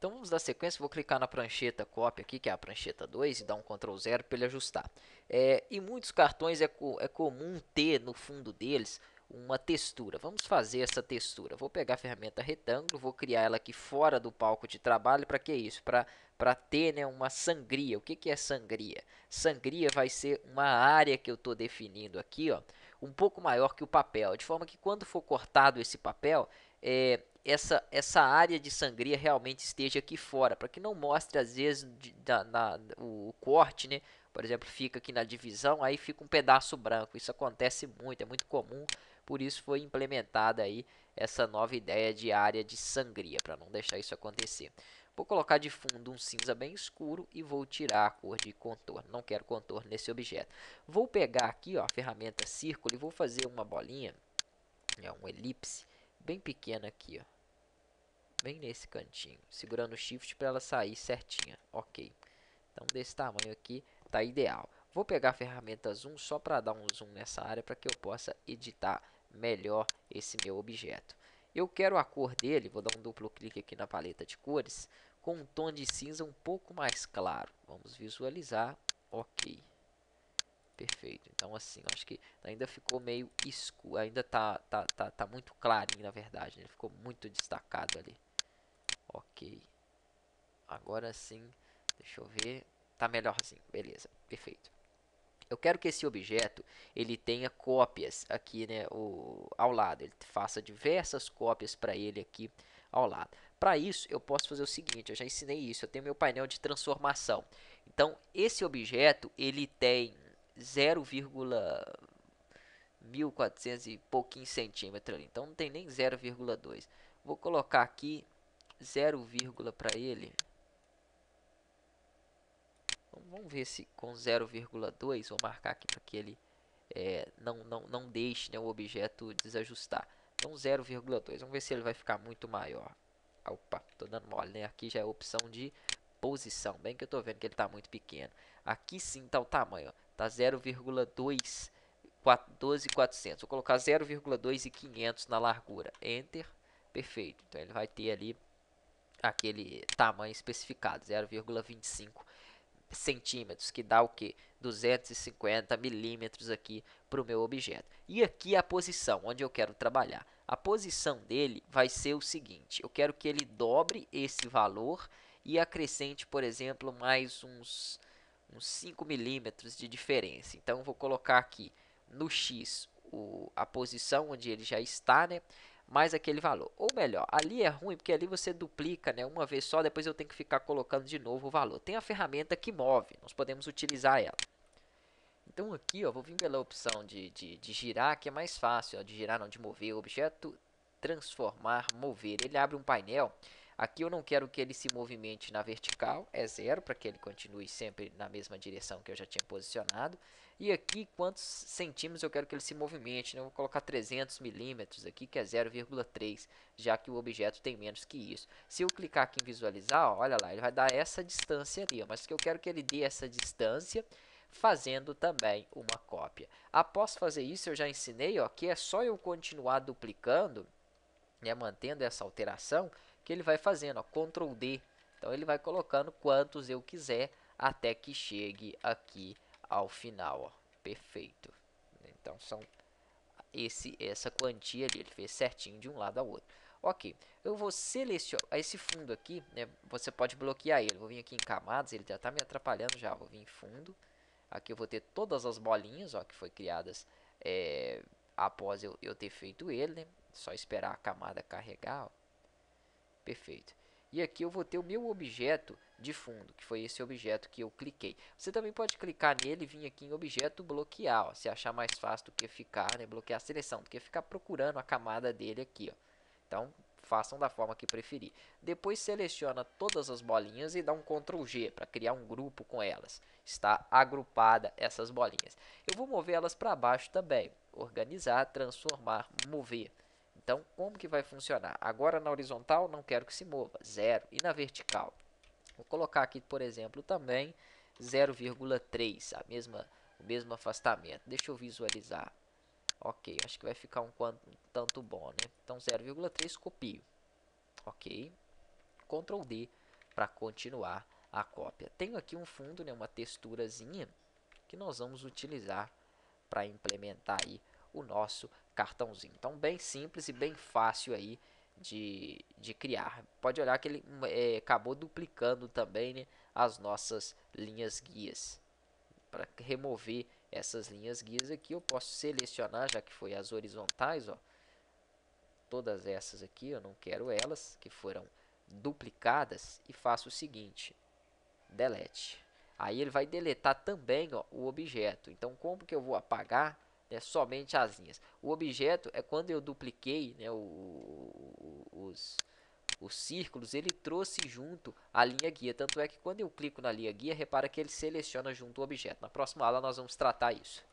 Então vamos dar sequência, vou clicar na prancheta cópia aqui, que é a prancheta 2, e dar um Ctrl 0 para ele ajustar. Em muitos cartões é comum ter no fundo deles uma textura. Vamos fazer essa textura. Vou pegar a ferramenta retângulo, vou criar ela aqui fora do palco de trabalho. Para que isso? Para ter, né, uma sangria. O que é sangria? Sangria vai ser uma área que eu estou definindo aqui, ó, um pouco maior que o papel, de forma que quando for cortado esse papel, essa área de sangria realmente esteja aqui fora, para que não mostre às vezes o corte, né? Por exemplo, fica aqui na divisão, aí fica um pedaço branco. Isso acontece muito, é muito comum, por isso foi implementada aí essa nova ideia de área de sangria, para não deixar isso acontecer. Vou colocar de fundo um cinza bem escuro e vou tirar a cor de contorno. Não quero contorno nesse objeto. Vou pegar aqui, ó, a ferramenta círculo e vou fazer uma bolinha, um elipse, bem pequena aqui, ó, bem nesse cantinho, segurando o shift para ela sair certinha. Ok, então desse tamanho aqui tá ideal. Vou pegar a ferramenta zoom só para dar um zoom nessa área para que eu possa editar melhor esse meu objeto. Eu quero a cor dele, vou dar um duplo clique aqui na paleta de cores, com um tom de cinza um pouco mais claro. Vamos visualizar. Ok, perfeito. Então assim, eu acho que ainda ficou meio escuro, ainda tá muito clarinho na verdade, né? Ele ficou muito destacado ali. Ok, agora sim, deixa eu ver, tá melhorzinho, beleza, perfeito. Eu quero que esse objeto ele tenha cópias aqui, né, ao lado, ele faça diversas cópias para ele aqui ao lado. Para isso, eu posso fazer o seguinte, eu já ensinei isso, eu tenho meu painel de transformação. Então, esse objeto ele tem 0,1400 e pouquinho centímetros ali, então não tem nem 0,2. Vou colocar aqui 0, para ele. Vamos ver se com 0,2, vou marcar aqui para que ele não deixe, né, o objeto desajustar. Então 0,2, vamos ver se ele vai ficar muito maior. Opa, tô dando mole, né? Aqui já é a opção de posição, bem que eu tô vendo que ele tá muito pequeno. Aqui sim tá o tamanho, ó, tá 0,2, 12.400. Vou colocar 0,2 e 500 na largura. Enter, perfeito. Então ele vai ter ali aquele tamanho especificado, 0,25 centímetros, que dá o que? 250 milímetros aqui para o meu objeto. E aqui a posição, onde eu quero trabalhar. A posição dele vai ser o seguinte, eu quero que ele dobre esse valor e acrescente, por exemplo, mais uns 5 milímetros de diferença. Então, eu vou colocar aqui no X a posição onde ele já está, né? Mais aquele valor. Ou melhor, ali é ruim porque ali você duplica, né, uma vez só, depois eu tenho que ficar colocando de novo o valor. Tem a ferramenta que move, nós podemos utilizar ela. Então aqui, ó, vou vir pela opção de girar, que é mais fácil, ó, de girar não, de mover, objeto, transformar, mover. Ele abre um painel. Aqui eu não quero que ele se movimente na vertical, é 0, para que ele continue sempre na mesma direção que eu já tinha posicionado. E aqui, quantos centímetros eu quero que ele se movimente, né? Eu vou colocar 300 milímetros aqui, que é 0,3, já que o objeto tem menos que isso. Se eu clicar aqui em visualizar, ó, olha lá, ele vai dar essa distância ali, ó, mas que eu quero que ele dê essa distância fazendo também uma cópia. Após fazer isso, eu já ensinei, ó, que é só eu continuar duplicando, né, mantendo essa alteração, que ele vai fazendo, ó, Ctrl D. Então ele vai colocando quantos eu quiser até que chegue aqui ao final, ó. Perfeito. Então são essa quantia ali, ele fez certinho de um lado ao outro. Ok, eu vou selecionar esse fundo aqui, né, você pode bloquear ele. Vou vir aqui em camadas, ele já está me atrapalhando já. Vou vir em fundo. Aqui eu vou ter todas as bolinhas, ó, que foi criadas após eu ter feito ele, né? Só esperar a camada carregar, ó. Perfeito. E aqui eu vou ter o meu objeto de fundo, que foi esse objeto que eu cliquei. Você também pode clicar nele e vir aqui em objeto bloquear, ó, se achar mais fácil do que ficar, né, bloquear a seleção, do que ficar procurando a camada dele aqui, ó. Então, façam da forma que preferir. Depois seleciona todas as bolinhas e dá um Ctrl G para criar um grupo com elas. Está agrupada essas bolinhas. Eu vou mover elas para baixo também. Organizar, transformar, mover. Então, como que vai funcionar? Agora na horizontal não quero que se mova, 0. E na vertical? Vou colocar aqui, por exemplo, também 0,3, o mesmo afastamento. Deixa eu visualizar. Ok, acho que vai ficar um tanto bom, né? Então 0,3 copio. Ok, Ctrl D para continuar a cópia. Tenho aqui um fundo, né, uma texturazinha que nós vamos utilizar para implementar aí o nosso cartãozinho. Então, bem simples e bem fácil aí de criar. Pode olhar que ele acabou duplicando também, né, as nossas linhas guias. Para remover essas linhas guias aqui, eu posso selecionar, já que foi as horizontais, ó, todas essas aqui, eu não quero elas, que foram duplicadas, e faço o seguinte, delete. Aí ele vai deletar também, ó, o objeto. Então, como que eu vou apagar, né, somente as linhas? O objeto é quando eu dupliquei, né, os círculos, ele trouxe junto a linha guia. Tanto é que quando eu clico na linha guia, repara que ele seleciona junto o objeto. Na próxima aula nós vamos tratar isso.